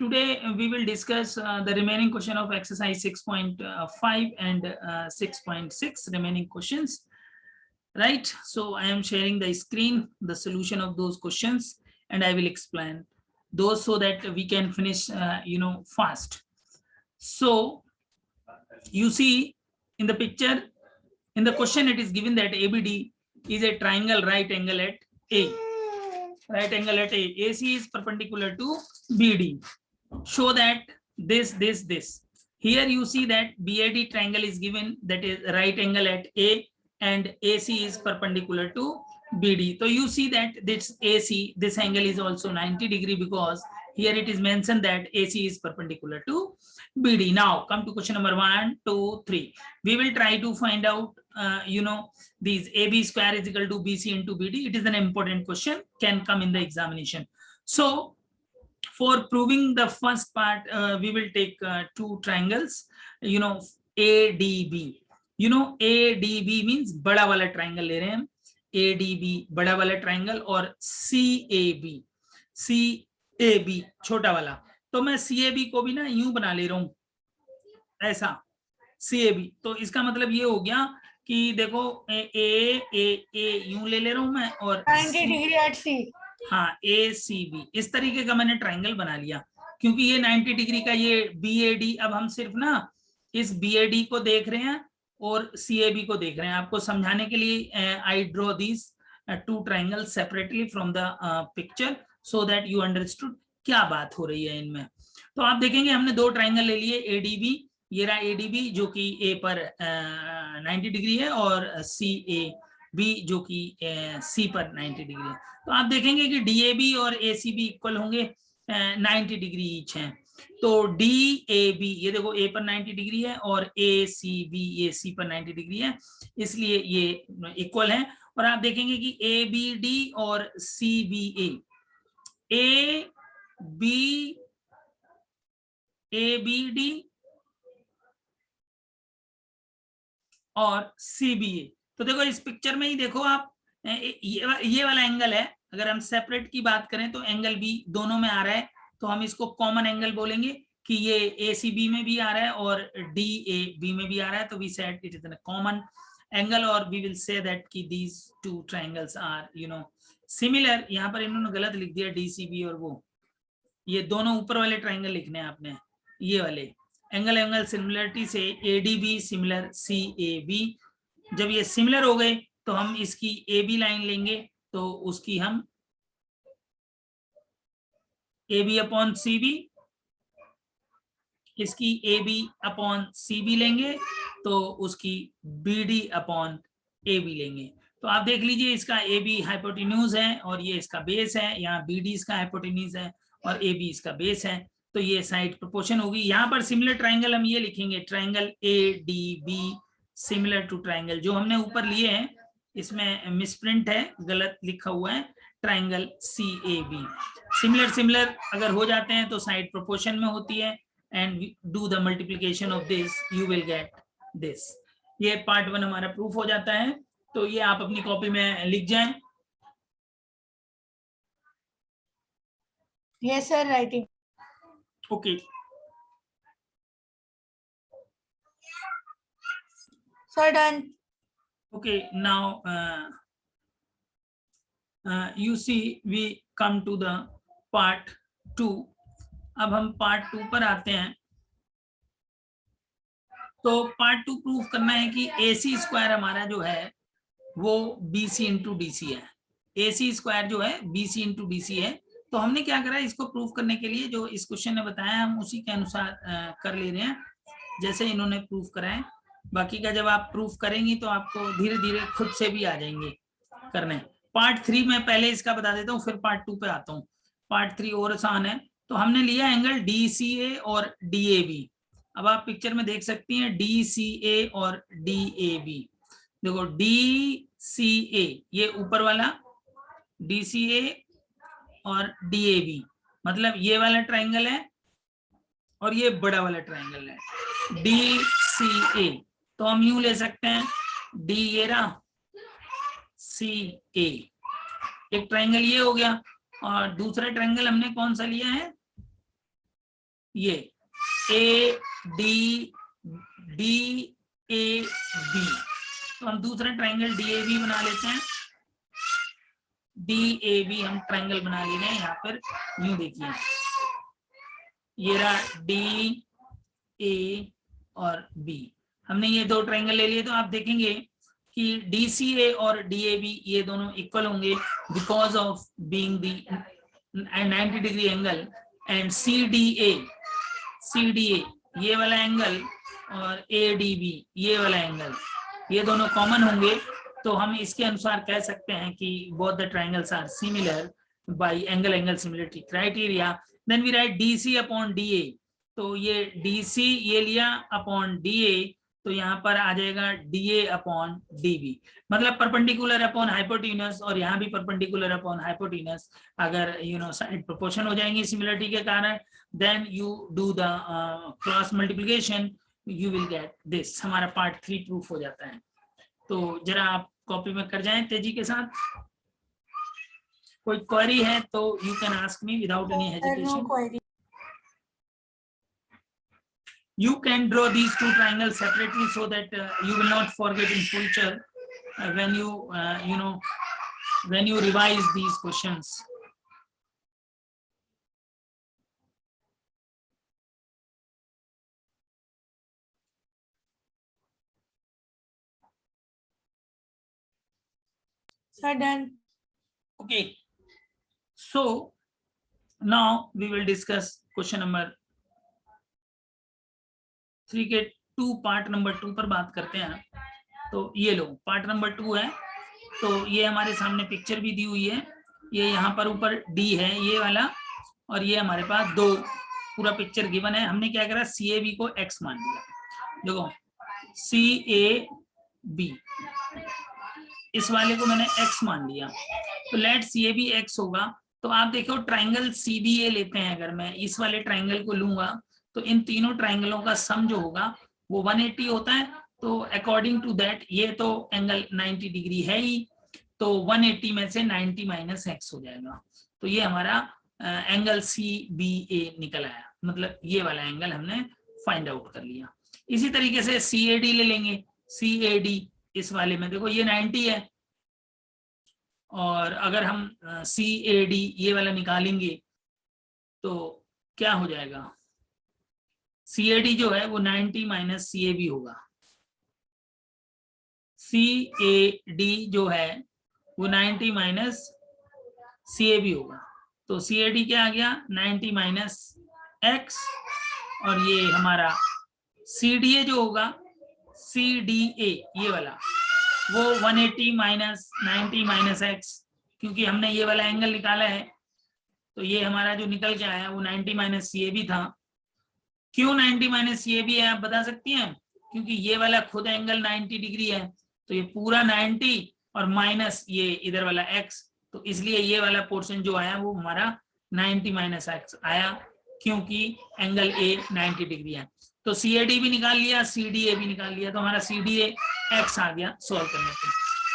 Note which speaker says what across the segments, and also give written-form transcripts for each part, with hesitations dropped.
Speaker 1: Today we will discuss the remaining question of exercise 6.5 and 6.6 remaining questions, right? So I am sharing the screen, the solution of those questions, and I will explain those so that we can finish fast. So you see in the picture, in the question it is given that ABD is a triangle right angle at A. Right angle at A. AC is perpendicular to BD. Show that this. Here you see that BAD triangle is given, that is right angle at A, and AC is perpendicular to BD. So you see that this AC, this angle is also 90 degree because here it is mentioned that AC is perpendicular to BD. Now come to question number 1, 2, 3. We will try to find out these AB square is equal to BC into BD. It is an important question, can come in the examination. So for proving the first part, we will take two triangles, ADB. ADB means बड़ा वाला triangle ले रहे हैं हम, ADB बड़ा वाला triangle, और CAB छोटा वाला. तो मैं CAB को भी ना यूं बना ले रहा हूं, ऐसा CAB. तो इसका मतलब ये हो गया कि देखो ए यूं ले रहा हूं मैं, और
Speaker 2: 90 डिग्री एट सी.
Speaker 1: हाँ, ACB इस तरीके का मैंने ट्राइंगल बना लिया, क्योंकि ये 90 डिग्री का ये BAD. अब हम सिर्फ ना इस BAD को देख रहे हैं और CAB को देख रहे हैं. आपको समझाने के लिए I draw this two triangle separately from the picture so that you understood क्या बात हो रही है इनमें. तो आप देखेंगे हमने दो ट्राइंगल ले लिए. ADB, ये रहा ADB जो कि A पर 90 डिग्री है, और CAB जो कि C पर 90 डिग्री है. तो आप देखेंगे कि DAB और ACB इक्वल होंगे, 90 डिग्री ईच हैं. तो DAB, ये देखो A पर 90 डिग्री है, और ACB ये C पर 90 डिग्री है, इसलिए ये इक्वल है. और आप देखेंगे कि ABD और CBA, ABD और CBA. तो देखो इस पिक्चर में ही देखो आप, ये वाला एंगल है. अगर हम सेपरेट की बात करें तो एंगल B दोनों में आ रहा है, तो हम इसको कॉमन एंगल बोलेंगे कि ये ACB में भी आ रहा है और DAB में भी आ रहा है. तो we said it is a common angle, और वी विल से दैट कि these two triangles are similar. यहाँ पर इन्होंने गलत लिख दिया DCB, और वो ये दोनों ऊपर वाले ट्रायंगल लिखने हैं आपने, ये वाले एंगल सिमिलरिटी से ADB सिमिलर CAB. जब ये सिमिलर हो गए तो हम इसकी AB लाइन लेंगे, तो उसकी हम AB अपॉन CB, इसकी AB अपॉन CB लेंगे, तो उसकी BD अपॉन AB लेंगे. तो आप देख लीजिए, इसका AB हाइपोटेन्यूज है और ये इसका बेस है. यहाँ BD इसका हाइपोटेन्यूज है और AB इसका बेस है. तो ये साइड प्रोपोर्शन होगी. यहाँ पर सिमिलर ट्राइंगल हम ये लिखेंगे, triangle ADB similar to triangle जो हमने ऊपर लिए हैं. इसमें मिसप्रिंट है, गलत लिखा हुआ है, ट्राइंगल CAB. सिमिलर अगर हो जाते हैं तो साइड प्रोपोर्शन में होती है, and do the multiplication of this, you will get this. ये पार्ट 1 हमारा प्रूफ हो जाता है. तो ये आप अपनी कॉपी में लिख जाएं.
Speaker 2: Yes sir, writing.
Speaker 1: Okay,
Speaker 2: sir done.
Speaker 1: okay, now you see we come to the part 2. अब हम पार्ट 2 पर आते हैं. तो पार्ट 2 प्रूफ करना है कि AC स्क्वायर हमारा जो है वो BC इंटू DC है. AC स्क्वायर जो है BC इंटू DC है. तो हमने क्या करा, इसको प्रूफ करने के लिए जो इस क्वेश्चन ने बताया हम उसी के अनुसार कर ले रहे हैं, जैसे इन्होंने प्रूफ करा है. बाकी का जब आप प्रूफ करेंगी तो आपको धीरे धीरे खुद से भी आ जाएंगे करने. पार्ट 3 में पहले इसका बता देता हूँ, फिर पार्ट 2 पे आता हूँ. पार्ट 3 और आसान है. तो हमने लिया एंगल DCA और DAB. अब आप पिक्चर में देख सकती हैं DCA और DAB. देखो DCA ये ऊपर वाला, DCA और DAB मतलब ये वाला ट्राइंगल है, और ये बड़ा वाला ट्राइंगल है DCA. तो हम यूं ले सकते हैं, D ये रहा, CA. एक ट्राइंगल ये हो गया, और दूसरा ट्राइंगल हमने कौन सा लिया है, ये A D D A B, तो हम दूसरा ट्राइंगल डी ए बी बना लेते हैं। डी ए बी हम ट्राइंगल बना ले रहे हैं यहाँ पर, यूं देखिए ये रहा डी ए और बी, हमने ये दो ट्राइंगल ले लिए। तो आप देखेंगे कि डी सी ए और डी ए बी ये दोनों इक्वल होंगे because of being the 90 degree angle, and C D A ये वाला एंगल और ए डी बी ये वाला एंगल, ये दोनों कॉमन होंगे। तो हम इसके अनुसार कह सकते हैं कि both the triangles are similar by angle similarity criteria. Then we write D C upon D A, तो ये डी सी ये लिया अपॉन डी ए, तो यहाँ पर आ जाएगा D A upon D B, मतलब परपेंडिकुलर अपॉन हाइपोटेन्यूस, और यहाँ भी परपेंडिकुलर अपॉन हाइपोटेन्यूस। अगर साइड प्रोपोर्शन हो जाएंगी सिमिलरिटी के कारण, then you do the cross multiplication, you will get this. हमारा पार्ट 3 प्रूफ हो जाता है। तो जरा आप कॉपी में कर जाएं तेजी के साथ। कोई क्वेरी है तो you can ask me without any hesitation. You can draw these two triangles separately so that you will not forget in future when you revise these questions.
Speaker 2: Sir, done.
Speaker 1: Okay, so now we will discuss question number 3 के part number 2 पर बात करते हैं। तो ये लो part number 2 है, तो ये हमारे सामने पिक्चर भी दी हुई है। ये यहाँ पर ऊपर डी है ये वाला, और ये हमारे पास दो पूरा पिक्चर गिवन है। हमने क्या करा, सी ए बी को एक्स मान लिया। देखो सी ए बी, इस वाले को मैंने एक्स मान लिया, तो let C A B X होगा। तो आप देखो ट्राइंगल सी बी ए लेते हैं, अगर मैं इस वाले ट्राइंगल को लूंगा तो इन तीनों ट्राइंगलों का सम जो होगा वो 180 होता है। तो अकॉर्डिंग टू दैट ये तो एंगल 90 डिग्री है ही, तो 180 में से 90 माइनस एक्स हो जाएगा। तो ये हमारा एंगल सी बी ए निकल आया, मतलब ये वाला एंगल हमने फाइंड आउट कर लिया। इसी तरीके से सी ए डी ले लेंगे। सी ए डी इस वाले में देखो ये 90 है, और अगर हम सी ए डी ये वाला निकालेंगे तो क्या हो जाएगा, सी ए डी जो है वो 90 माइनस सी ए बी होगा। सी ए डी जो है वो 90 माइनस सी ए बी होगा। तो सी ए डी क्या आ गया, 90 माइनस एक्स, और ये हमारा सी डी ए जो होगा, सी डी ए ये वाला वो 180 माइनस 90 माइनस एक्स, क्योंकि हमने ये वाला एंगल निकाला है। तो ये हमारा जो निकल के आया वो 90 माइनस सी ए बी था। क्यों 90 माइनस सी ए बी है आप बता सकती हैं, क्योंकि ये वाला खुद एंगल 90 डिग्री है, तो ये पूरा 90 और माइनस ये इधर वाला x, तो इसलिए ये वाला पोर्शन जो आया वो हमारा 90 माइनस एक्स आया, क्योंकि एंगल ए 90 डिग्री है। तो सी ए डी भी निकाल लिया, सी डी ए भी निकाल लिया, तो हमारा सी डी ए एक्स आ गया सॉल्व करने पे।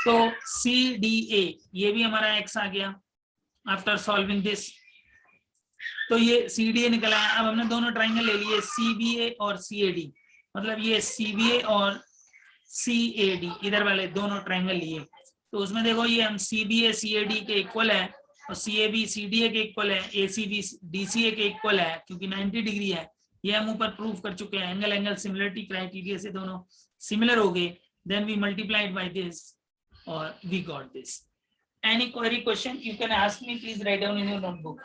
Speaker 1: तो सी डी ए ये भी हमारा एक्स आ गया आफ्टर सॉल्विंग दिस। तो ये सी डी ए निकला है। अब हमने दोनों ट्राइंगल ले लिए, सी बी ए और सी ए डी, मतलब ये सी बी ए और सी ए डी इधर वाले दोनों ट्राइंगल लिए। तो उसमें देखो ये हम C B A C A D के इक्वल है, और सी ए बी सी डी ए के इक्वल है, ए सी बी डी सी ए के इक्वल है, क्योंकि 90 डिग्री है। ये हम ऊपर प्रूव कर चुके हैं, एंगल सिमिलरिटी क्राइटेरिया से दोनों सिमिलर हो गए। Then we multiplied by this और we got this. Any query question you can ask me, please write down in your notebook.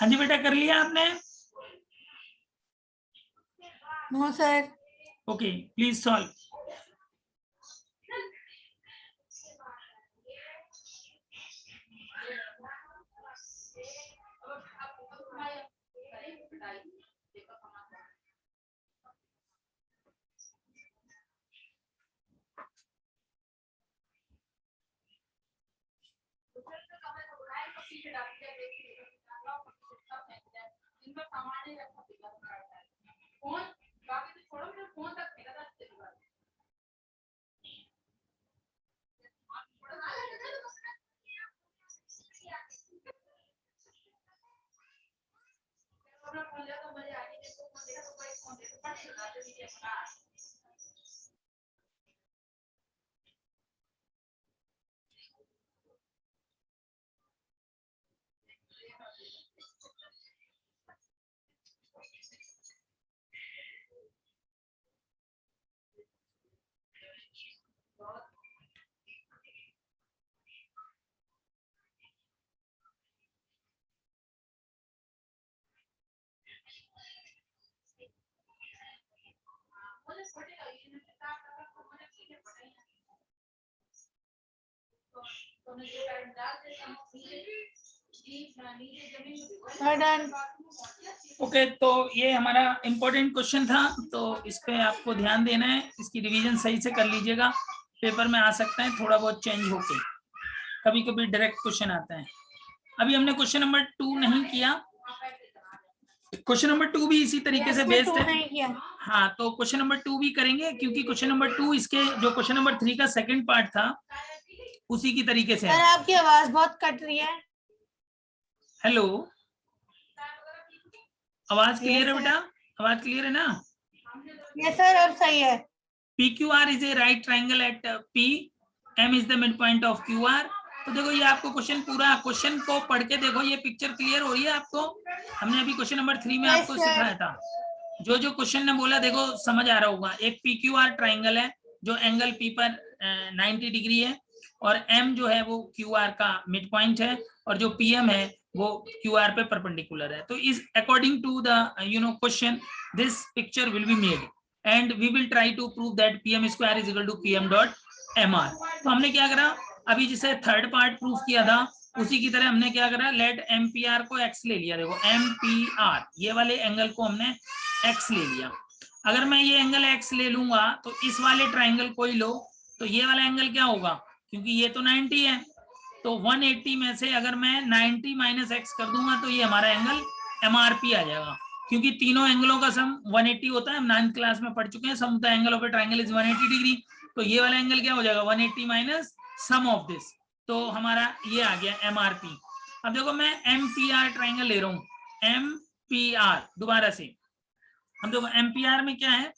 Speaker 1: हाँ जी बेटा, कर लिया आपने?
Speaker 2: No sir.
Speaker 1: Okay, please solve.
Speaker 2: Sir done.
Speaker 1: Okay, तो ये हमारा इम्पोर्टेंट क्वेश्चन था, तो इस पे आपको ध्यान देना है, इसकी रिवीजन सही से कर लीजिएगा। पेपर में आ सकता है थोड़ा बहुत चेंज होके, कभी कभी डायरेक्ट क्वेश्चन आता है। अभी हमने क्वेश्चन नंबर 2 नहीं किया, क्वेश्चन नंबर 2 भी इसी तरीके से बेस्ड है।
Speaker 2: नहीं किया।
Speaker 1: हाँ, तो क्वेश्चन नंबर 2 भी करेंगे, क्योंकि क्वेश्चन नंबर 2 इसके जो क्वेश्चन नंबर 3 का सेकंड पार्ट था उसी की तरीके से
Speaker 2: सर
Speaker 1: है।
Speaker 2: आपकी आवाज बहुत कट रही है।
Speaker 1: हेलो, आवाज क्लियर है
Speaker 2: Yes,
Speaker 1: बेटा? आवाज क्लियर है ना?
Speaker 2: यस सर, अब सही है।
Speaker 1: PQR is a right triangle at P, M is the midpoint of QR। तो देखो ये आपको क्वेश्चन, पूरा क्वेश्चन को पढ़ के देखो, ये पिक्चर क्लियर हो रही है आपको? हमने अभी क्वेश्चन नंबर 3 में
Speaker 2: Yes,
Speaker 1: आपको
Speaker 2: sir.
Speaker 1: सिखाया था, जो जो क्वेश्चन ने बोला देखो समझ आ रहा होगा। एक PQR ट्राइंगल है जो एंगल P पर 90 डिग्री है, और M जो है वो QR का मिड पॉइंट है, और जो PM है वो QR पे परपेंडिकुलर है। तो इस according to the question this picture will be made and we will try to prove that PM square is equal to PM dot MR। तो हमने क्या करा, अभी जिसे थर्ड पार्ट प्रूफ किया था उसी की तरह हमने क्या करा, लेट MPR को X ले लिया। देखो MPR ये वाले एंगल को हमने X ले लिया। अगर मैं ये एंगल X ले लूंगा तो इस वाले ट्राइंगल को ही लो, तो ये वाला एंगल क्या होगा, क्योंकि ये तो 90 है, तो 180 में से अगर मैं 90 माइनस X कर दूंगा तो ये हमारा एंगल MRP आ जाएगा, क्योंकि तीनों एंगलों का सम 180 होता है। हम 9th क्लास में पढ़ चुके हैं, sum the angle of a triangle is 180 degree. तो ये वाला एंगल क्या हो जाएगा, 180 माइनस सम ऑफ दिस, तो हमारा ये आ गया MRP। अब देखो मैं MPR ट्रायंगल ले रहा हूं, MPR दोबारा से। हम देखो MPR में क्या है,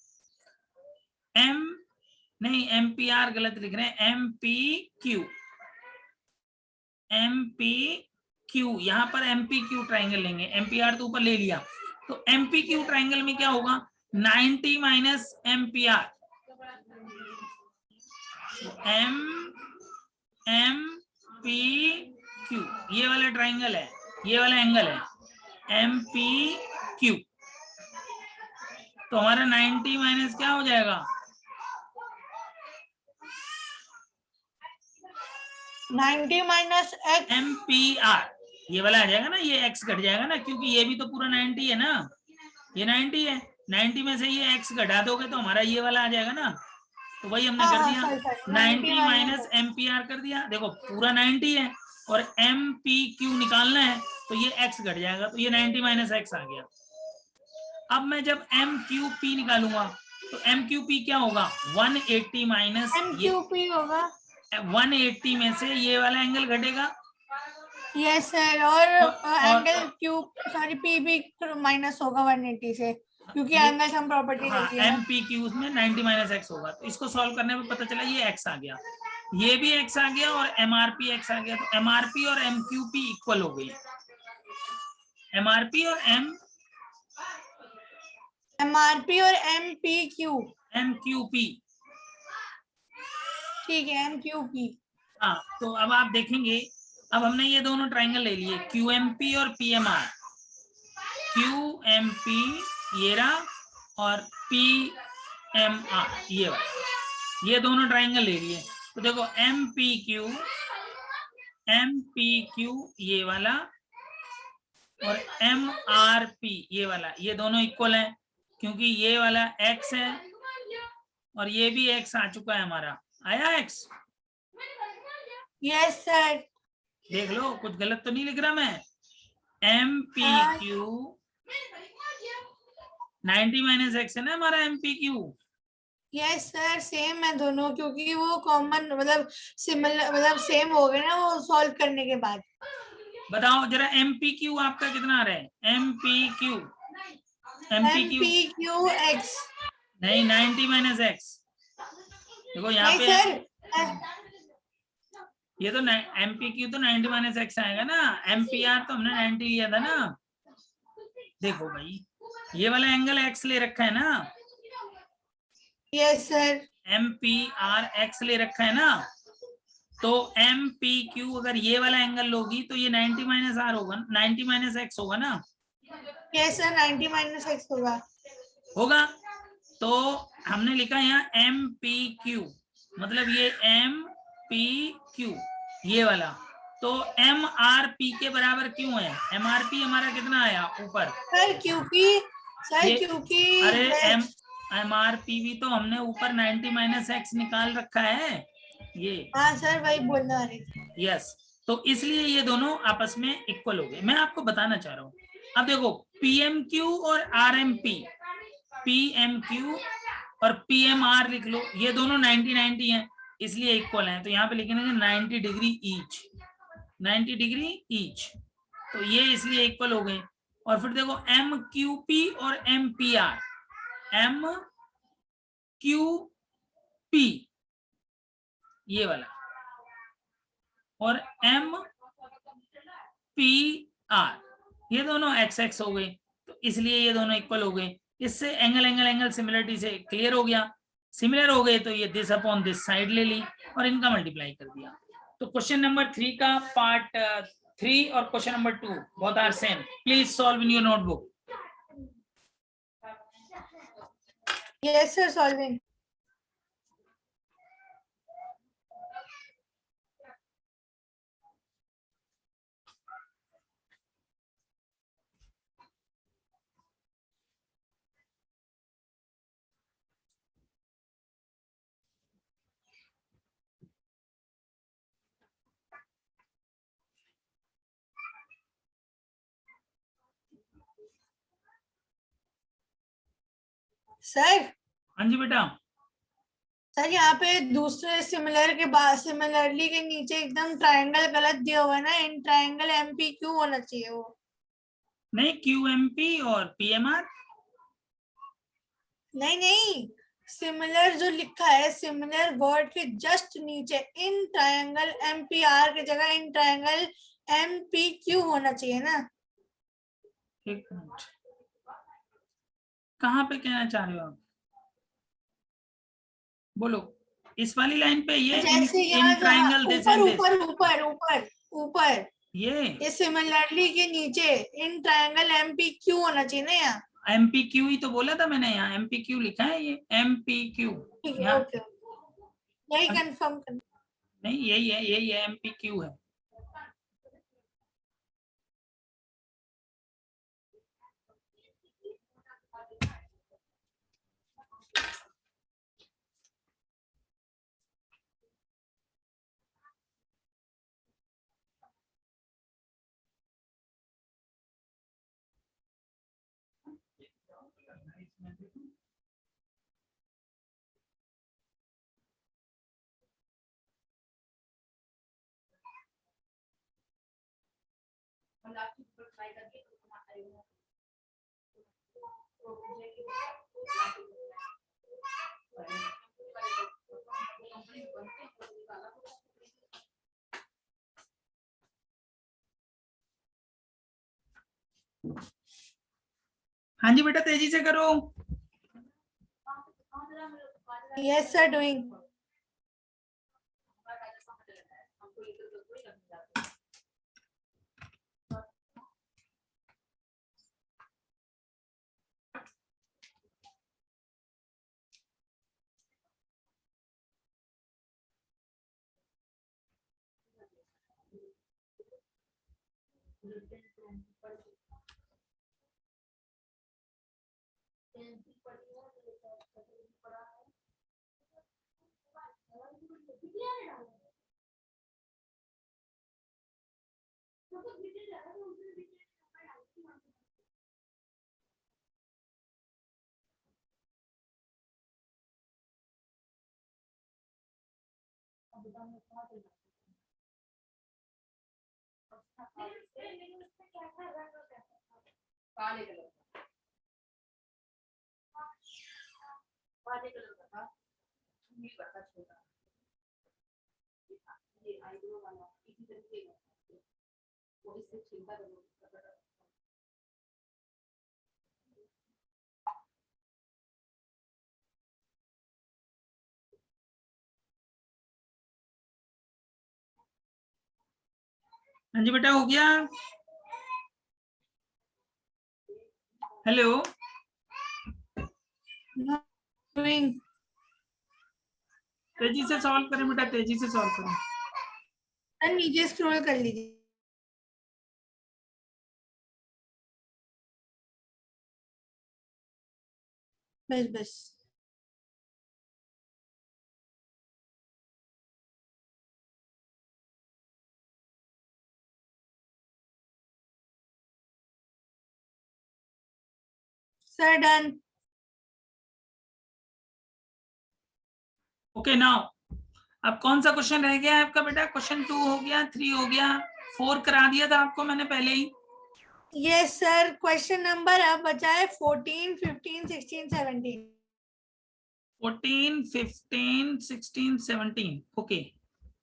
Speaker 1: MPR गलत लिख रहे हैं, MPQ यहाँ पर MPQ ट्रायंगल लेंगे, MPR तो ऊपर ले लिया, तो MPQ ट्रायंगल में क्या होगा, 90 माइनस MPR, MPQ ये वाला ट्रायंगल है, ये वाला एंगल है MPQ। तो हमारा 90 माइनस क्या हो जाएगा,
Speaker 2: 90 माइनस X
Speaker 1: MPR ये वाला आ जाएगा ना, ये X घट जाएगा ना, क्योंकि ये भी तो पूरा 90 है ना, ये 90 है, 90 में से ये X घटा दोगे तो हमारा ये वाला आ जाएगा ना। तो वही हमने कर दिया, 90 माइनस MPR कर दिया। देखो पूरा 90 है और MPQ निकालना है, तो ये X घट जाएगा, तो ये 90 माइनस X आ गया। अब मैं जब MQP निकालूंगा तो MQP क्या होगा, 180 माइनस
Speaker 2: MQP होगा,
Speaker 1: 180 में से ये वाला एंगल घटेगा।
Speaker 2: यस सर, और angle cube sorry PB minus होगा 180 से, क्योंकि एंगल हम प्रॉपर्टी
Speaker 1: हाँ,
Speaker 2: लेती है।
Speaker 1: MPQ में 90 माइनस X होगा। तो इसको सॉल्व करने में पता चला ये X आ गया। ये भी x आ गया और MRP x आ गया, तो MRP और MQP इक्वल हो गई। MRP और
Speaker 2: MRP और MQP, ठीक है, MQP।
Speaker 1: हाँ, तो अब आप देखेंगे, अब हमने ये दोनों ट्राइंगल ले लिए, QMP और PMR। QMP ये रहा और PMR ये वाला, ये दोनों ट्राइंगल ले लिए। तो देखो MPQ ये वाला और MRP ये वाला, ये दोनों इक्वल है, क्योंकि ये वाला x है और ये भी x आ चुका है हमारा। आया x?
Speaker 2: Yes sir.
Speaker 1: देख लो, कुछ गलत तो नहीं लिख रहा मैं। MPQ 90 माइनस x है ना हमारा MPQ।
Speaker 2: यस सर, सेम है दोनों, क्योंकि वो कॉमन मतलब सिमिलर मतलब सेम हो गए ना वो सॉल्व करने के बाद।
Speaker 1: बताओ जरा MPQ आपका कितना आ रहा है? MPQ
Speaker 2: MPQX
Speaker 1: नहीं, 90 माइनस x। देखो यहाँ
Speaker 2: नहीं
Speaker 1: पे
Speaker 2: सर,
Speaker 1: ये तो MPQ तो 90 माइनस x आएगा ना, MPR तो हमने 90 लिया था ना। देखो भाई, ये वाला एंगल x ले रखा है ना,
Speaker 2: यस सर,
Speaker 1: MPR x ले रखा है ना, तो MPQ अगर ये वाला एंगल लोगी तो ये 90 माइनस R होगा, 90 माइनस x होगा ना।
Speaker 2: यस सर, 90 माइनस x होगा।
Speaker 1: तो हमने लिखा यहाँ MPQ, मतलब ये MPQ ये वाला, तो MRP के बराबर क्यों है? MRP हमारा कितना आया ऊपर?
Speaker 2: सर क्योंकि
Speaker 1: अरे MRP भी तो हमने ऊपर 90 माइनस x निकाल रखा है ये।
Speaker 2: हाँ सर, वही बोलना आ रही थी।
Speaker 1: यस, तो इसलिए ये दोनों आपस में इक्वल हो गए। मैं आपको बताना चाह रहा हूँ, अब देखो PMQ और RMP, PMQ और PMR लिख लो, ये दोनों 90-90 हैं, इसलिए इक्वल हैं। तो यहाँ पे लिखेंगे 90 डिग्री ईच, 90 डिग्री ईच, तो ये इसलिए इक्वल हो गए। और फिर देखो MQP और MPR, MQP ये वाला और MPR ये दोनों XX हो गए, तो इसलिए ये दोनों इक्वल हो गए। इससे एंगल सिमिलरिटी से क्लियर हो गया। सिमिलर हो गए तो ये दिस अपॉन दिस साइड ले ली और इनका मल्टीप्लाई कर दिया। तो क्वेश्चन नंबर 3 का पार्ट 3 और question number 2 both are same. Please solve in your notebook.
Speaker 2: Yes sir, solving. Sir,
Speaker 1: हाँ जी बेटा।
Speaker 2: सर यहाँ पे दूसरे सिमिलर के बाद सिमिलरली के नीचे एकदम ट्रायंगल गलत दिया हुआ है ना, इन ट्रायंगल MPQ होना चाहिए वो।
Speaker 1: नहीं, QMP और PMR।
Speaker 2: नहीं, सिमिलर जो लिखा है सिमिलर वर्ड के जस्ट नीचे इन ट्रायंगल MPR की जगह इन ट्रायंगल MPQ होना चाहिए ना।
Speaker 1: एक मिनट, कहाँ पे कहना चाह रहे हो आप? बोलो, इस वाली लाइन पे ये
Speaker 2: जैसे
Speaker 1: इन
Speaker 2: यहाँ
Speaker 1: ट्रायंगल दिस
Speaker 2: ऊपर
Speaker 1: एंड दिस,
Speaker 2: ऊपर ऊपर ऊपर ऊपर
Speaker 1: ये
Speaker 2: सिमिलरली के नीचे इन ट्रायंगल MPQ होना चाहिए ना यहाँ।
Speaker 1: MPQ ही तो बोला था मैंने, यहाँ MPQ लिखा है, ये MPQ
Speaker 2: ठीक है,
Speaker 1: यहाँ।
Speaker 2: ओके, यही कंफर्म करना।
Speaker 1: नहीं, यही है MPQ है। हाँ जी बेटा तेजी से करो।
Speaker 2: Yes sir, doing.
Speaker 1: हाँ जी बेटा हो गया। Hello
Speaker 2: Doing.
Speaker 1: तेजी से सॉल्व करें बेटा, तेजी से सॉल्व करें।
Speaker 2: सर नीचे स्क्रॉल कर लीजिए। बस बस। Sir done.
Speaker 1: ओके नाउ अब कौन सा क्वेश्चन रह गया है आपका बेटा? क्वेश्चन 2 हो गया, 3 हो गया, 4 करा दिया था आपको मैंने पहले ही।
Speaker 2: यस सर, क्वेश्चन नंबर अब बचा है 14, 15, 16, 17।
Speaker 1: 14, 15, 16, 17 ओके।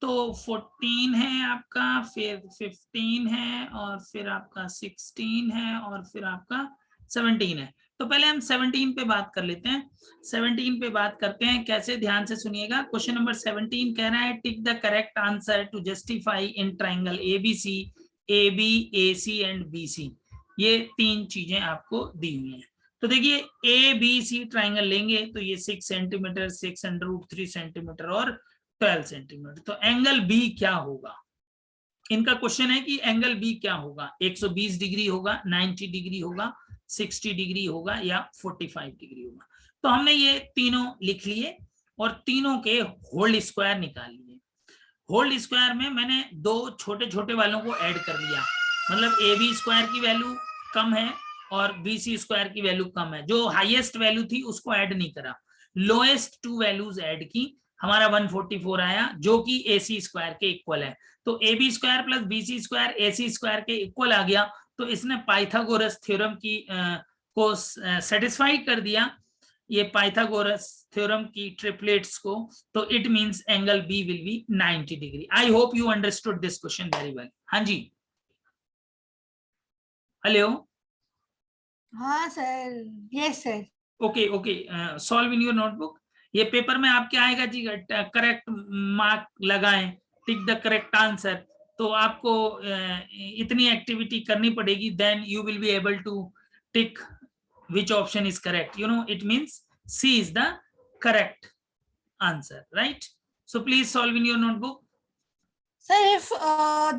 Speaker 1: तो 14 है आपका, फिर 15 है, और फिर आपका 16 है, और फिर आपका 17 है। तो पहले हम 17 पे बात कर लेते हैं। 17 पे बात करते हैं कैसे, ध्यान से सुनिएगा। क्वेश्चन नंबर 17 कह रहा है tick the correct answer to justify in triangle ABC, A B A C and B C. ये 3 चीजें आपको दी हुई हैं। तो देखिए ए बी सी ट्राइंगल लेंगे तो ये 6 सेंटीमीटर, 6√3 सेंटीमीटर और 12 सेंटीमीटर। तो एंगल बी क्या होगा? इनका क्वेश्चन है कि एंगल बी क्या होगा। 120 डिग्री होगा, 90 डिग्री होगा, 60 डिग्री होगा, या 45 डिग्री होगा। तो हमने ये तीनों लिख लिए और तीनों के होल स्क्वायर निकाल लिए। होल स्क्वायर में मैंने दो छोटे छोटे वालों को ऐड कर लिया, मतलब ए बी स्क्वायर की वैल्यू कम है और बी सी स्क्वायर की वैल्यू कम है। जो हाईएस्ट वैल्यू थी उसको ऐड नहीं करा, लोएस्ट 2 वैल्यूज ऐड की, हमारा 144 आया जो कि ए सी स्क्वायर के इक्वल है। तो A B square plus B C square A C square के इक्वल आ गया। तो इसने पाइथागोरस थ्योरम की को सेटिस्फाई कर दिया, ये पाइथागोरस थ्योरम की ट्रिपलेट्स को। तो it means angle B will be 90 degree. I hope you understood this question very well. हाँ जी हेलो।
Speaker 2: हाँ sir, yes sir.
Speaker 1: Okay okay, solve in your notebook. ये पेपर में आपके आएगा जी, करेक्ट मार्क लगाएं, टिक द करेक्ट आंसर। तो आपको इतनी एक्टिविटी करनी पड़ेगी, then you will be able to tick which option is correct. You know, it means C is the correct answer, right? So please solve in your notebook.
Speaker 2: Sir, if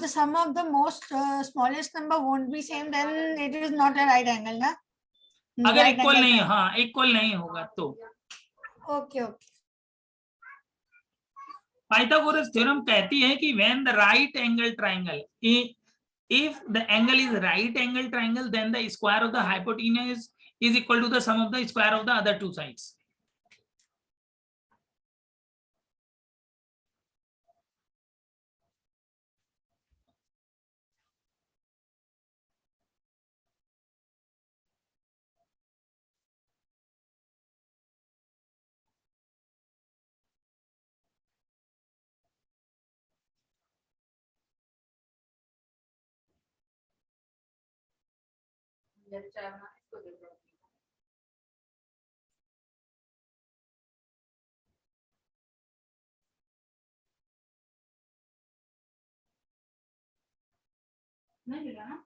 Speaker 2: the sum of the most smallest number won't be same, then it is not a right angle, na?
Speaker 1: अगर
Speaker 2: Right
Speaker 1: equal
Speaker 2: angle
Speaker 1: नहीं,
Speaker 2: triangle.
Speaker 1: हाँ equal नहीं होगा तो।
Speaker 2: Okay, okay.
Speaker 1: Pythagoras theorem कहती है कि when the right angle triangle, if the angle is right angle triangle, then the square of the hypotenuse is equal to the sum of the square of the other two sides. नहीं मिला ना?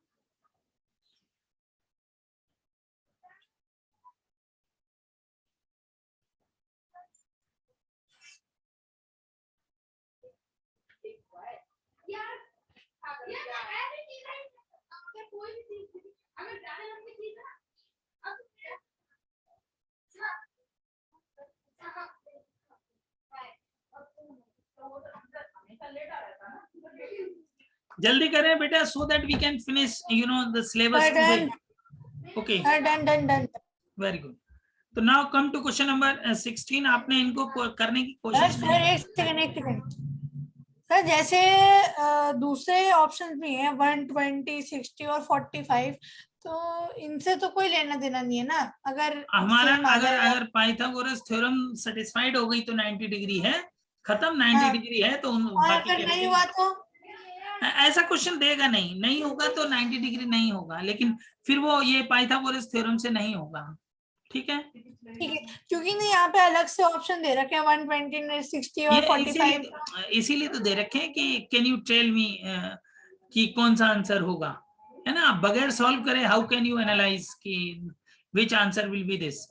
Speaker 1: जल्दी करें बेटा, so that we can finish the syllabus today. Okay,
Speaker 2: done.
Speaker 1: Very good. तो now come to question number 16. आपने इनको करने की कोशिश
Speaker 2: सर एक सेकंड सर, जैसे दूसरे ऑप्शंस भी हैं 120, 60 और 45, तो इनसे तो कोई लेना देना नहीं है ना. अगर
Speaker 1: हमारा
Speaker 2: same आ
Speaker 1: अगर
Speaker 2: जाएगा.
Speaker 1: अगर पाइथागोरस थ्योरम सेटिस्फाइड हो गई तो 90 डिग्री है, खत्म. 90 डिग्री है तो
Speaker 2: और
Speaker 1: बाकी
Speaker 2: अगर नहीं हुआ तो
Speaker 1: ऐसा क्वेश्चन देगा नहीं होगा तो 90 डिग्री नहीं होगा, लेकिन फिर वो ये पाइथागोरस थ्योरम से नहीं होगा. ठीक है,
Speaker 2: क्योंकि नहीं यहाँ पे अलग से ऑप्शन दे रखे हैं 120, 60 और 45.
Speaker 1: इसीलिए तो दे रखे हैं कि कैन यू टेल मी कि कौन सा आंसर होगा, है ना. बगैर सॉल्व करे हाउ कैन यू एनालाइज कि which answer will be this.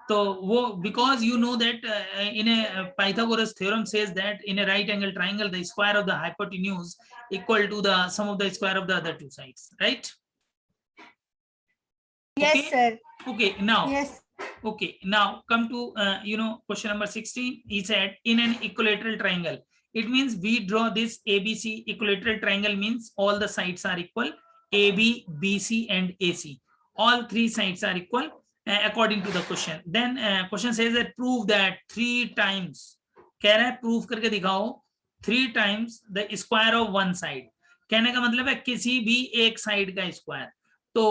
Speaker 1: तो वो because you know that in a Pythagoras theorem says that in a right angle triangle the square of the hypotenuse equal to the sum of the square of the other two sides, right?
Speaker 2: Yes, sir.
Speaker 1: Okay, now.
Speaker 2: Yes.
Speaker 1: Okay, now come to question number 16. He said in an equilateral triangle, it means we draw this ABC equilateral triangle, means all the sides are equal, AB, BC and AC. All three sides are equal according to the question. Then question says that prove that 3 times, कह रहा है prove करके दिखाओ 3 times the square of one side. कहने का मतलब है किसी भी एक साइड का स्क्वायर. तो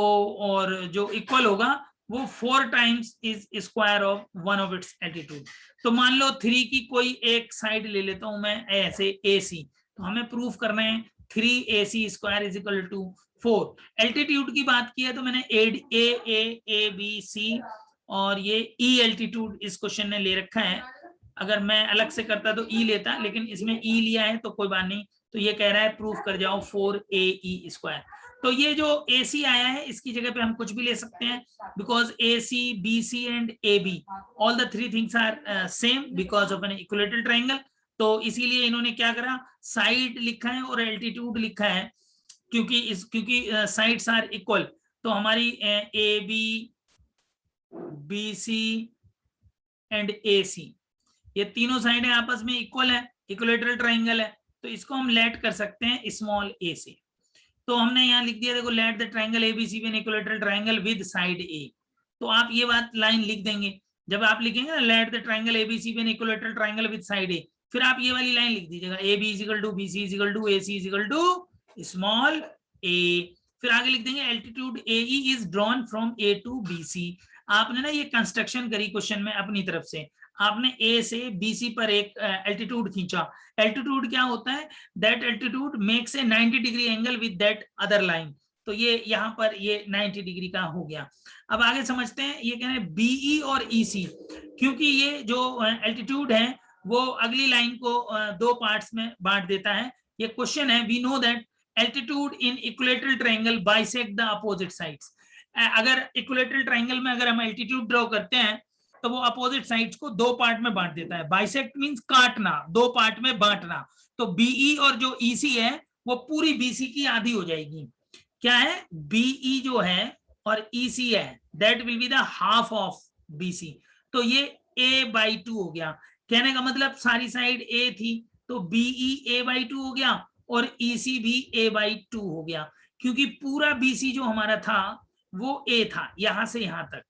Speaker 1: और जो इक्वल होगा वो 4 times is square of one of its altitude. तो मान लो 3 की कोई एक साइड ले लेता हूं मैं ऐसे AC, तो हमें प्रूफ करना है 3AC square is equal to 4. Altitude की बात की है तो मैंने A, B, और ये E एल्टीट्यूड इस क्वेश्चन ने ले रखा है. अगर मैं अलग से करता तो E लेता, लेकिन इसमें E लिया है तो कोई बात नहीं. तो ये कह रहा है प्रूफ कर जाओ 4AE स्क्वायर. तो ये जो AC आया है इसकी जगह पे हम कुछ भी ले सकते हैं, because AC, BC and AB all the 3 things are same because of an equilateral triangle. तो इसीलिए इन्होंने क्या करा, साइड लिखा है और एल्टीट्यूड लिखा है, क्योंकि साइड्स आर इक्वल. तो हमारी AB, BC एंड AC ये तीनों साइडें आपस में इक्वल है, इक्विलेटरल ट्रायंगल है. तो इसको हम लेट कर सकते हैं स्मॉल a से. तो हमने यहाँ लिख दिया, देखो, let the triangle ABC be an equilateral triangle with side A. तो आप ये बात लाइन लिख देंगे. जब आप लिखेंगे ना let the triangle ABC be an equilateral triangle with side A, फिर आप ये वाली लाइन लिख दीजिएगा AB is equal to BC is equal to AC is equal to small a. फिर आगे लिख देंगे altitude AE is drawn from A to BC. आपने ना ये कंस्ट्रक्शन करी क्वेश्चन में अपनी तरफ से, आपने A से BC पर एक एल्टीट्यूड खींचा. एल्टीट्यूड क्या होता है, that altitude makes a 90 degree angle with that other line. तो ये यहाँ पर ये 90 डिग्री का हो गया. अब आगे समझते हैं. ये कह रहे हैं BE और EC, क्योंकि ये जो एल्टीट्यूड है वो अगली लाइन को 2 पार्ट्स में बांट देता है. ये क्वेश्चन है, we know that altitude in equilateral triangle bisect the opposite sides. अगर इक्विलेटरल ट्रायंगल में अगर हम एल्टीट्यूड ड्रॉ करते हैं तो वो अपोजिट साइड्स को 2 पार्ट में बांट देता है. बाइसेक्ट मींस काटना, 2 पार्ट में बांटना. तो BE और जो EC है वो पूरी BC की आधी हो जाएगी. क्या है, BE जो है और EC है that will be the half of BC. तो ये A/2 हो गया. कहने का मतलब सारी साइड A थी तो BE A/2 हो गया और EC भी A/2 हो गया, क्योंकि पूरा BC जो हमारा था वो A था यहां से यहां तक,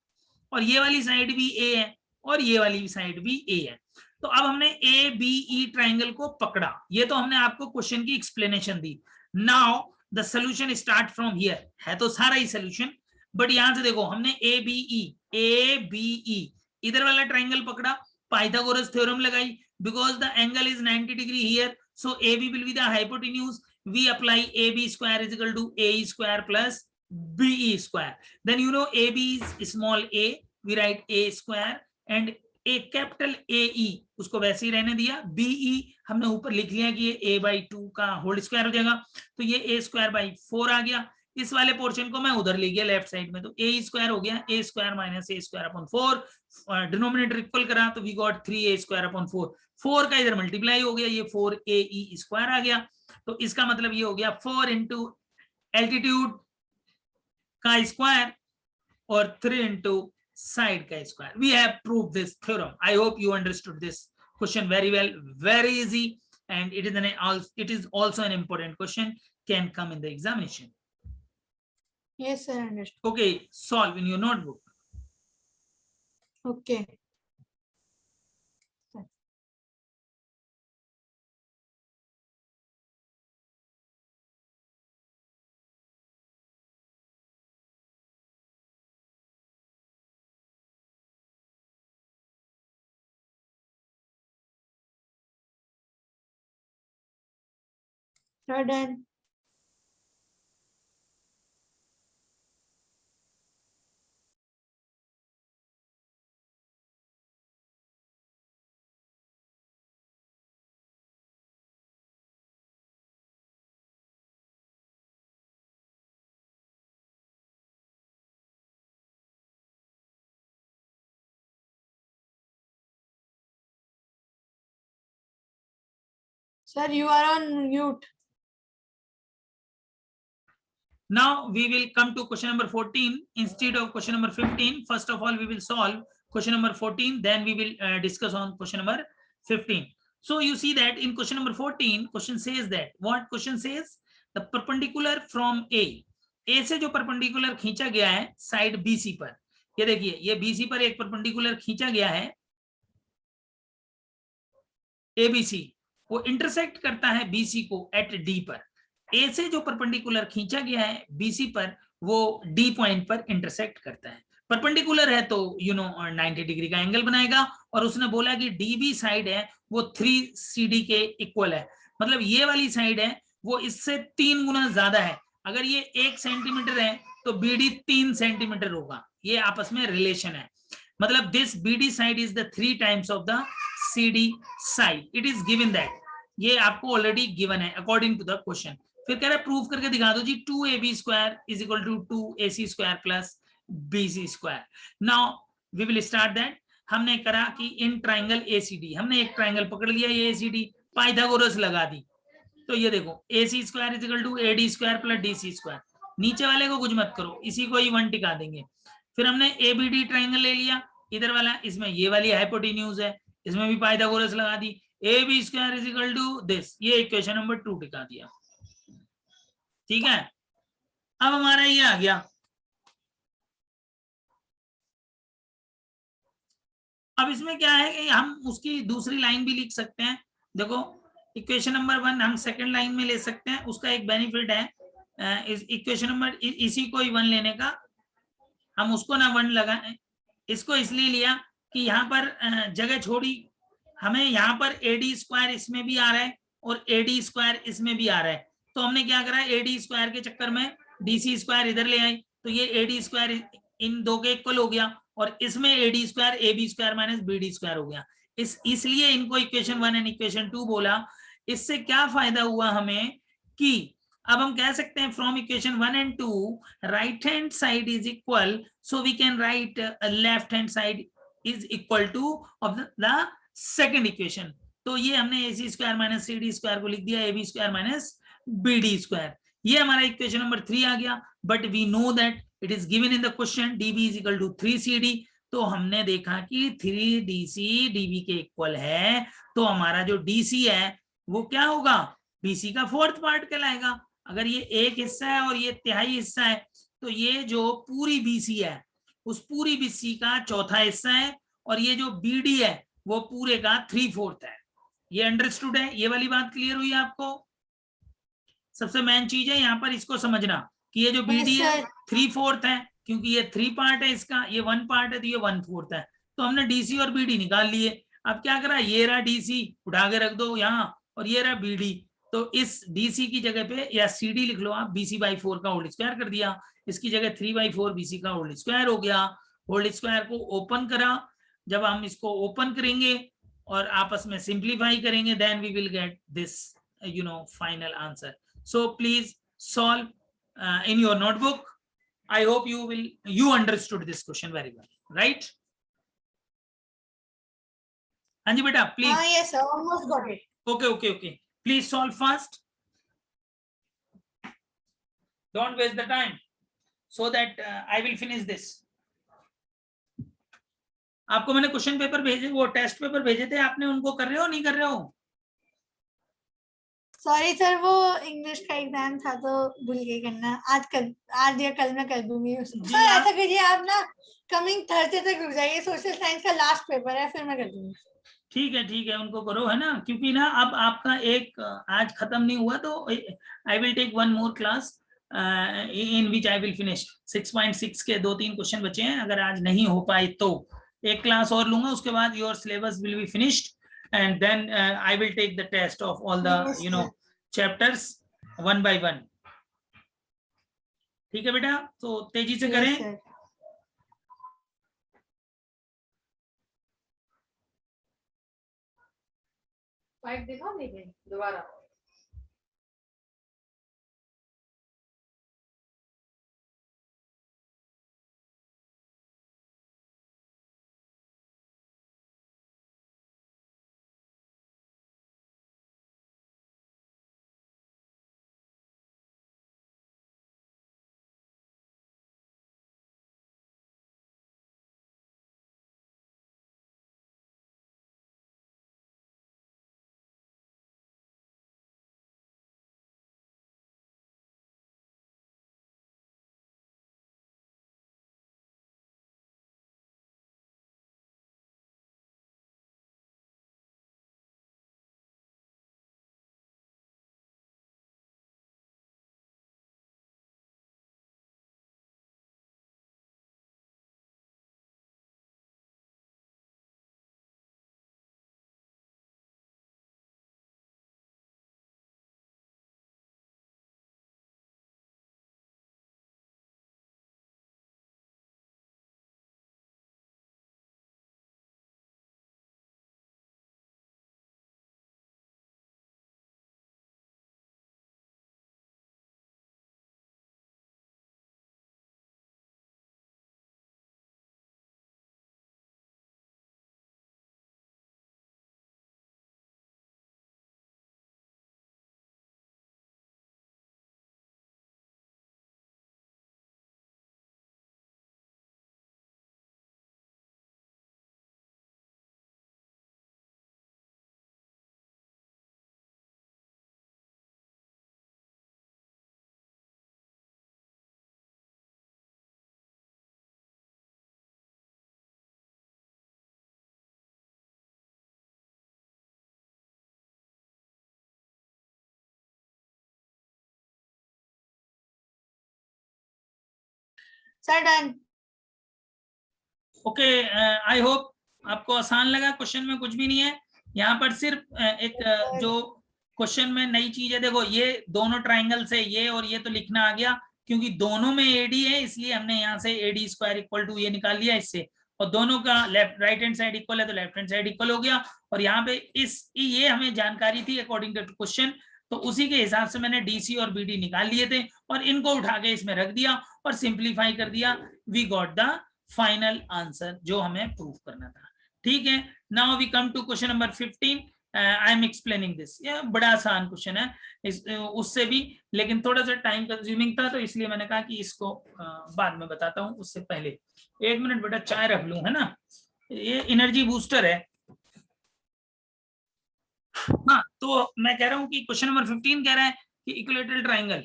Speaker 1: और ये वाली साइड भी A है और ये वाली साइड भी A है. तो अब हमने ABE ट्रायंगल को पकड़ा. ये तो हमने आपको क्वेश्चन की explanation the. Now the solution start from here. है तो सारा ही सॉल्यूशन, बट यहां से देखो हमने ABE इधर वाला ट्रायंगल पकड़ा, पाइथागोरस थ्योरम लगाई, because the angle is 90 degree here, so AB will be the hypotenuse. we apply AB square is equal to AE square plus BE square. Then you know AB is small a, we write A square, and a capital AE उसको वैसे ही रहने दिया. BE हमने ऊपर लिख लिया कि ये a/2 का होल स्क्वायर हो जाएगा, तो ये a²/4 आ गया. इस वाले पोर्शन को मैं उधर ले गया लेफ्ट साइड में, तो a स्क्वायर हो गया a² - a²/4. डिनोमिनेटर इक्वल करा तो वी गॉट 3a² 4 का इधर मल्टीप्लाई हो गया, ये 4ae² आ गया. तो इसका मतलब ये हो गया 4 इंटू एल्टीट्यूड का स्क्वायर और 3 इंटू साइड का square. We have proved this theorem. I hope you understood this question very well. Very easy, and it is also an important question, can come in the examination.
Speaker 2: Yes sir, understood.
Speaker 1: Okay, solve in your notebook.
Speaker 2: Okay. Done. Sir, you are on mute.
Speaker 1: Now we will come to question number 14 instead of question number 15. First of all, we will solve question number 14, then we will discuss on question number 15. So you see that in question number 14, question says that, what question says? The perpendicular from A से जो perpendicular खींचा गया है side BC पर, ये देखिए ये BC पर एक परपेंडिकुलर खींचा गया है ABC, वो इंटरसेक्ट करता है BC को एट D पर. A से जो परपेंडिकुलर खींचा गया है BC पर, वो D पॉइंट पर इंटरसेक्ट करता है. परपेंडिकुलर है तो 90 डिग्री का एंगल बनाएगा, और उसने बोला कि DB साइड है वो 3CD के इक्वल है. मतलब ये वाली साइड है वो इससे 3 गुना ज्यादा है. अगर ये 1 सेंटीमीटर है तो BD 3 सेंटीमीटर होगा. ये आपस में रिलेशन है. मतलब this BD side is the 3 times of the CD side. It is given that, ये आपको ऑलरेडी गिवन है अकॉर्डिंग टू द क्वेश्चन. फिर कह रहा है प्रूव करके दिखा दो जी. 2AB² is equal to 2AC² plus BC². Now we will start that. हमने करा कि इन ट्राइंगल ACD, हमने एक ट्राइंगल पकड़ लिया ये ACD, पाइथागोरस लगा दी. तो ये देखो AC² is equal to AD² plus DC². नीचे वाले को कुछ मत करो, इसी को ही 1 टिका देंगे. फिर हमने ABD ट्राइंगल ले लिया, इधर वाला, इसमें ये वाली हाइपोटेन्यूज है, इसमें भी पाइथागोरस लगा दी. AB² is equal to this, ये इक्वेशन नंबर 2 टिका दिया. ठीक है, अब हमारा ये आ गया. अब इसमें क्या है कि हम उसकी दूसरी लाइन भी लिख सकते हैं. देखो इक्वेशन नंबर 1 हम सेकंड लाइन में ले सकते हैं. उसका एक बेनिफिट है इस इक्वेशन नंबर इसी को ही 1 लेने का. हम उसको ना 1 लगाएं, इसको इसलिए लिया कि यहाँ पर जगह छोड़ी. हमें यहाँ पर AD² इसमें भी आ रहा है और AD² इसमें भी आ रहा है. तो हमने क्या करा, AD² के चक्कर में DC² इधर ले आए, तो ये AD² इन दो के इक्वल हो गया, और इसमें AD² AB² माइनस BD² हो गया. इसलिए इनको इक्वेशन 1 एंड इक्वेशन 2 बोला. इससे क्या फायदा हुआ हमें कि अब हम कह सकते हैं from equation 1 and 2 right hand side is equal, so we can write left hand side is equal to of the second equation. तो ये हमने AC² माइनस CD² को लिख दिया AB² माइनस BD². ये हमारा इक्वेशन नंबर 3 आ गया. But we know that it is given in the question DB is equal to 3CD. तो हमने देखा कि 3DC DB के इक्वल है, तो हमारा जो DC है वो क्या होगा, BC का 4th पार्ट कहलाएगा. अगर ये एक हिस्सा है और ये तिहाई हिस्सा है, तो ये जो पूरी BC है उस पूरी BC का 4था हिस्सा है, और ये जो BD है वो पूरे का 3/4 है. ये अंडरस्टूड है? ये वाली बात क्लियर हुई आपको? सबसे मेन चीज है यहाँ पर इसको समझना कि ये जो BD है 3/4 है, क्योंकि ये 3 पार्ट है इसका, ये 1 पार्ट है, तो ये 1/4 है. तो हमने DC और BD निकाल लिए. अब क्या करा, ये रहा DC उठा के रख दो यहाँ, और ये रहा BD. तो इस DC की जगह पे या CD लिख लो आप, BC/4 का होल स्क्वायर कर दिया, इसकी जगह 3/4 BC का होल स्क्वायर हो गया। होल स्क्वायर को ओपन करा, जब हम इसको ओपन करेंगे और आपस में सिंप्लीफाई करेंगे, then we will get this final answer. So please solve in your notebook. I hope you understood this question very well, right? Anji beta, please.
Speaker 2: Yes sir, almost got it.
Speaker 1: Okay. Please solve fast. Don't waste the time, so that I will finish this. आपको मैंने question paper भेजे, वो test paper भेजे थे, आपने उनको कर रहे हो नहीं कर रहे हो?
Speaker 2: सॉरी सर, वो इंग्लिश का एग्जाम था तो भूल गई करना। आज या कल मैं कर दूंगी उसको। सर ऐसा करिए आप ना, कमिंग थर्सडे तक रुक जाइए, सोशल साइंस का लास्ट पेपर है, फिर मैं कर दूंगी। ठीक है, उनको करो, है ना, क्योंकि ना अब आपका एक आज खत्म नहीं हुआ, तो I will take one more class in which I will finish 6.6 के 2-3 क्वेश्चन बचे हैं। अगर आज नहीं हो पाए तो एक क्लास और लूंगा, उसके बाद your syllabus will be finished and then I will take the test of all the chapters one by one. ठीक है बेटा, तो तेजी से करें। फाइव देखो लेकिन दोबारा sir done.
Speaker 1: Okay, I hope आपको आसान लगा। क्वेश्चन में कुछ भी नहीं है, यहाँ पर सिर्फ एक जो क्वेश्चन में नई चीज है, देखो ये दोनों ट्राइंगल से ये और ये तो लिखना आ गया, क्योंकि दोनों में एडी है, इसलिए हमने यहाँ से एडी स्क्वायर इक्वल टू ये निकाल लिया इससे, और दोनों का left right hand side equal है तो लेफ्ट हैंड साइड इक्वल हो गया। और यहाँ पे ये हमें जानकारी थी अकॉर्डिंग टू क्वेश्चन, तो उसी के हिसाब से मैंने डीसी और बीडी निकाल लिए थे और इनको उठा के इसमें रख दिया और सिंप्लीफाई कर दिया। We got the final answer जो हमें प्रूव करना था। ठीक है, now we come to question number 15। I am explaining this, ये बड़ा आसान क्वेश्चन है उससे भी, लेकिन थोड़ा सा टाइम कंज्यूमिंग था, तो इसलिए मैंने कहा कि इसको बाद में बताता हूँ। उससे पहले 1 मिनट बेटा चाय रख लूं, है ना, ये एनर्जी बूस्टर है। हाँ, तो मैं कह रहा हूँ कि क्वेश्चन नंबर 15 कह रहा है कि इक्विलैटरल ट्राइंगल,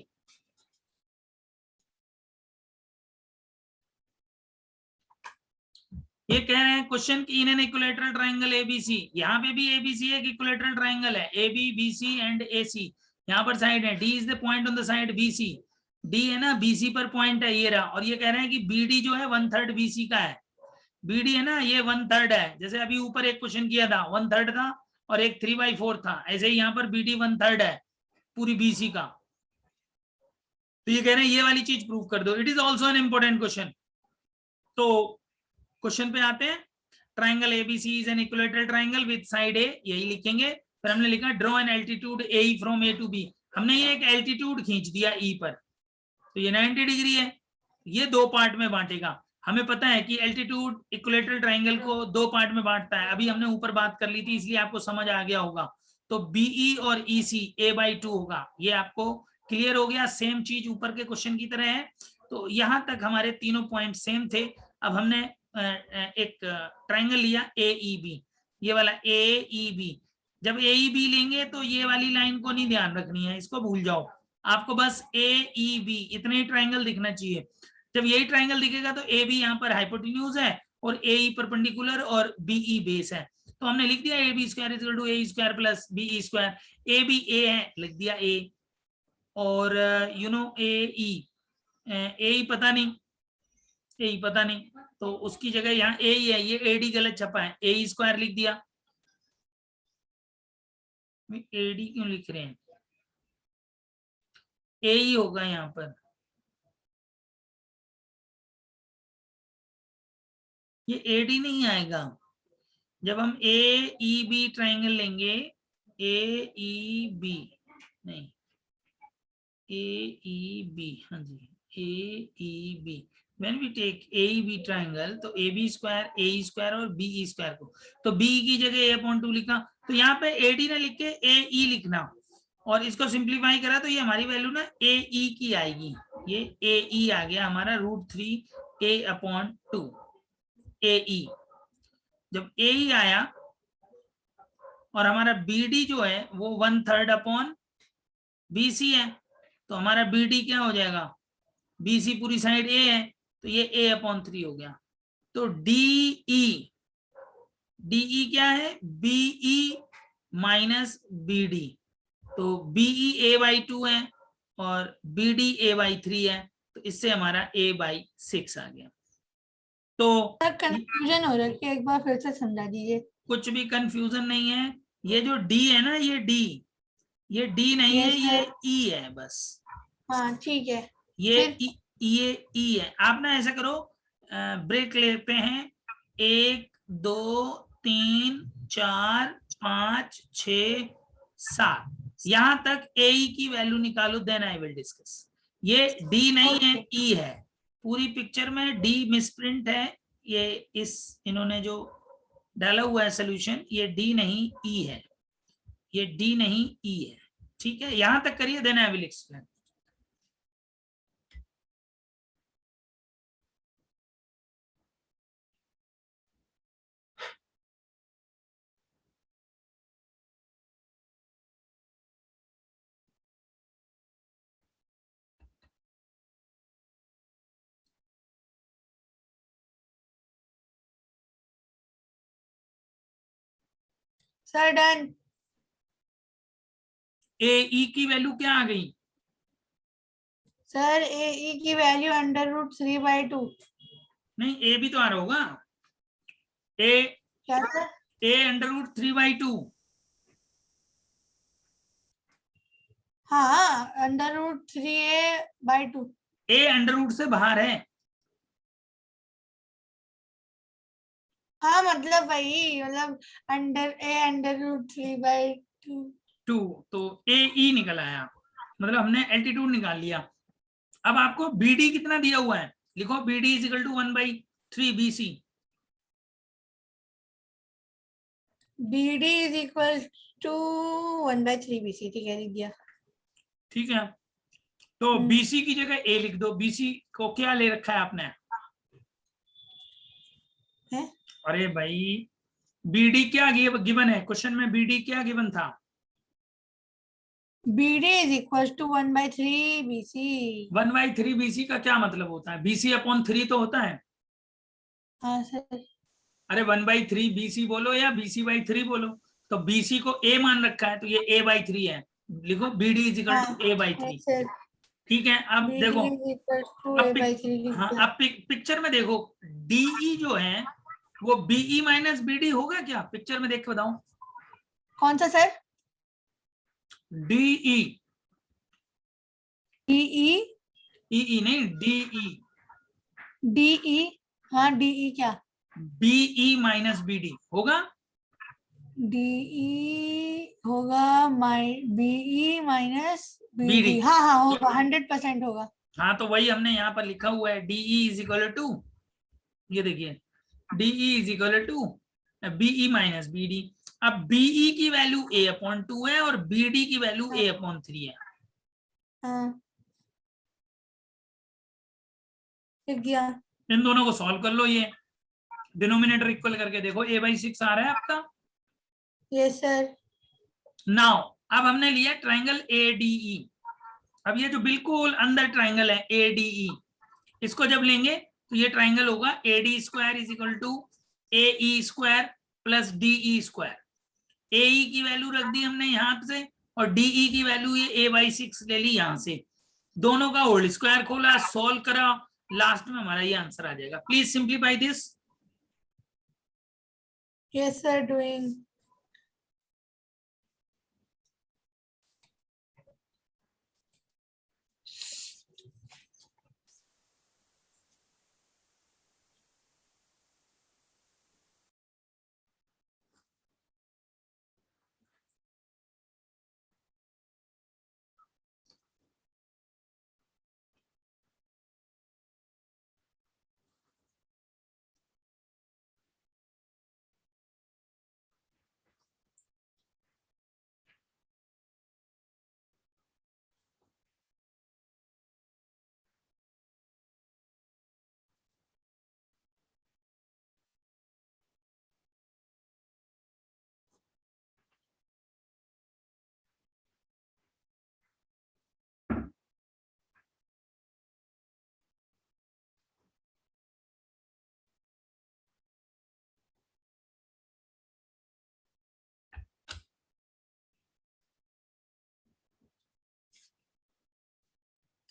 Speaker 1: ये कह रहे हैं क्वेश्चन की in an equilateral triangle ABC, यहाँ पे भी एबीसी एक इक्विलैटरल ट्राइंगल है, एबी बीसी एंड एसी, यहाँ पर साइड है, D is the point on the side BC, D है ना बीसी पर पॉइंट है ये रहा, और ये कह रहे हैं कि बीडी जो है 1/3 बीसी का है, बीडी है ना ये 1/3 है, जैसे अभी ऊपर एक क्वेश्चन किया था 1/3 था और एक 3/4 था, ऐसे ही यहाँ पर बीडी 1/3 है, पूरी बीसी का। तो ये कह रहे हैं ये वाली चीज प्रूव कर दो। It is also an important question. तो क्वेश्चन पे आते हैं। Triangle ABC is an equilateral triangle with side A, यही लिखेंगे। फिर हमने लिखा draw an altitude A from A to B. हमने ये एक एल्टीट्यूड खींच दिया ई पर, तो ये 90 डिग्री है। ये दो पार्ट में बांटेगा। हमें पता है कि एल्टीट्यूड इक्विलेटरल ट्राइंगल को दो पार्ट में बांटता है। अभी हमने ऊपर बात कर ली थी, इसलिए आपको समझ आ गया होगा। तो बीई और ईसी a/2 होगा। ये आपको क्लियर हो गया। सेम चीज ऊपर के क्वेश्चन की तरह है। तो यहां तक हमारे तीनों पॉइंट सेम थे। अब हमने एक ट्राइंगल लिया AEB, ये वाला AEB। जब AEB लेंगे तो ये वाली लाइन को नहीं ध्यान रखनी है, इसको भूल जाओ। आपको बस AEB इतने ही ट्राइंगल दिखना चाहिए। जब यही ट्राइंगल दिखेगा तो AB यहाँ पर हाइपोटेन्यूज है और AE परपेंडिकुलर और BE बेस है। तो हमने लिख दिया AB square equal to AE square plus BE square. AB A है, लिख दिया A। और AE पता नहीं, AE पता नहीं, तो उसकी जगह यहाँ AE है। ये AD गलत छपा है, AE स्क्वायर लिख दिया। AD क्यों लिख रहे हैं? AE होगा यहाँ पर। ये AD नहीं आएगा। जब हम AEB ट्राइंगल लेंगे, AEB नहीं, AEB, हाँ जी AEB, when we take AEB triangle, तो AB स्क्वायर, AE स्क्वायर और BE स्क्वायर को, तो BE की जगह A/2 लिखा। तो यहाँ पे AD ना लिख के AE लिखना, और इसको सिंप्लीफाई करा तो ये हमारी वैल्यू ना AE की आएगी। ये AE आ गया हमारा √3 A/2 AE। जब AE आया और हमारा BD जो है वो 1/3 अपॉन BC है, तो हमारा BD क्या हो जाएगा? BC पूरी साइड A है, तो ये A/3 हो गया। तो DE क्या है? BE minus BD। तो BE A/2 है और BD A/3 है, तो इससे हमारा A/6 आ गया। तो
Speaker 2: कंफ्यूजन हो रखी है, एक बार फिर से समझा दीजिए।
Speaker 1: कुछ भी कंफ्यूजन नहीं है। ये जो D है ना, ये D नहीं है, ये E है बस।
Speaker 2: हाँ ठीक है।
Speaker 1: ये E है। आप ना ऐसा करो, ब्रेक लेते हैं। 1 2 3 4 5 6 7, यहां तक AE की वैल्यू निकालो, देन आई विल डिस्कस। ये D नहीं है, E है। पूरी पिक्चर में D मिसप्रिंट है। ये इन्होंने जो डाला हुआ है सोल्यूशन, ये D नहीं E है। ये D नहीं E है। ठीक है, यहां तक करिए, then I will explain.
Speaker 2: Sir done.
Speaker 1: AE की वैल्यू क्या आ गई?
Speaker 2: सर AE की वैल्यू √3/2।
Speaker 1: नहीं, A भी तो आ रहा होगा। A
Speaker 2: क्या सर?
Speaker 1: A √3/2।
Speaker 2: हाँ, √3A/2।
Speaker 1: A √ से बाहर है।
Speaker 2: हाँ मतलब वही, मतलब √3/2।
Speaker 1: तो AE निकल आया, मतलब हमने एल्टीट्यूड निकाल लिया। अब आपको BD कितना दिया हुआ है, लिखो BD is equal to 1/3 BC।
Speaker 2: BD is equal to 1/3 BC। ठीक है, लिख दिया।
Speaker 1: ठीक है, तो BC की जगह A लिख दो। BC को क्या ले रखा है आपने?
Speaker 2: है?
Speaker 1: अरे भाई, BD क्या गिवन है क्वेश्चन में? BD क्या गिवन था?
Speaker 2: BD is equal to 1/3 BC।
Speaker 1: 1/3 BC का क्या मतलब होता है? BC/3 तो होता है।
Speaker 2: हाँ सर।
Speaker 1: अरे 1/3 BC बोलो या BC/3 बोलो, तो BC को A मान रखा है, तो ये A/3 है। लिखो BD is equal to A/3। ठीक है, अब देखो, अब पिक्चर में देखो, DE जो है वो BE माइनस BD होगा क्या? पिक्चर में देख के बताओ।
Speaker 2: कौन सा सर?
Speaker 1: DE
Speaker 2: DE
Speaker 1: ई नहीं, DE,
Speaker 2: DE, हाँ DE क्या?
Speaker 1: BE माइनस BD होगा।
Speaker 2: DE होगा BE माइनस
Speaker 1: BD।
Speaker 2: BD, हाँ हाँ होगा, 100% होगा।
Speaker 1: हाँ तो वही हमने यहाँ पर लिखा हुआ है, DE इज इक्वल टू, ये देखिए, DE is equal to BE minus BD। अब BE की वैल्यू A/2 है और BD की वैल्यू A/3 है।
Speaker 2: हाँ लिख दिया।
Speaker 1: इन दोनों को सॉल्व कर लो, ये डिनोमिनेटर इक्वल करके देखो, A/6 आ रहा है आपका।
Speaker 2: Yes sir.
Speaker 1: नाउ अब हमने लिया ट्राइंगल ADE। अब ये जो बिल्कुल अंदर ट्राइंगल है ADE, इसको जब लेंगे तो ये ट्राइंगल होगा AD² is equal to AE² plus DE²। AE की वैल्यू रख दी हमने यहां से और DE की वैल्यू ये A/6 ले ली यहां से, दोनों का होल स्क्वायर खोला, सॉल्व करा, लास्ट में हमारा ये आंसर आ जाएगा। Please simplify this.
Speaker 2: Yes sir, doing.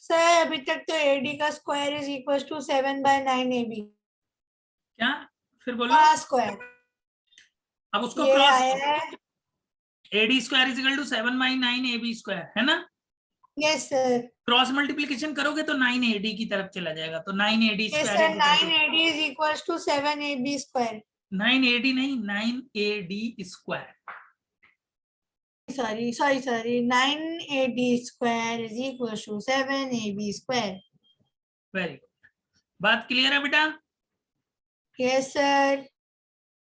Speaker 2: Sir अभी तक तो AD का square is equal to 7/9 AB
Speaker 1: क्या, फिर बोलो।
Speaker 2: का स्क्वायर,
Speaker 1: अब उसको
Speaker 2: ये
Speaker 1: क्रॉस,
Speaker 2: आया है।
Speaker 1: AD² is equal to 7/9 AB² है ना।
Speaker 2: Yes sir.
Speaker 1: क्रॉस मल्टीप्लीकेशन करोगे तो 9AD की तरफ चला जाएगा, तो 9AD²
Speaker 2: yes
Speaker 1: is
Speaker 2: sir,
Speaker 1: equal to
Speaker 2: 9AD is equal to 7AB square.
Speaker 1: 9AD नहीं, 9AD²।
Speaker 2: Sorry 9AD square is equal to 7AB square.
Speaker 1: Very good, बात क्लियर है बेटा।
Speaker 2: Yes sir.